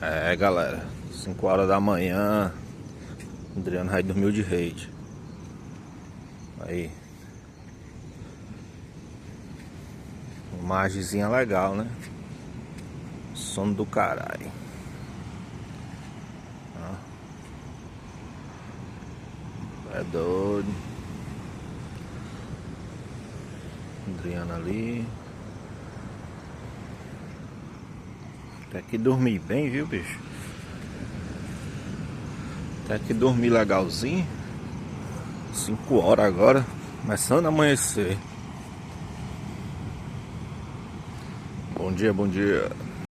É, galera, 5 horas da manhã, Adriano vai dormiu de rede. Aí, imagenzinha legal, né? Sono do caralho. É doido. Adriano ali. Até que dormi bem, viu, bicho? Até que dormi legalzinho. 5 horas agora, começando a amanhecer. Bom dia, bom dia.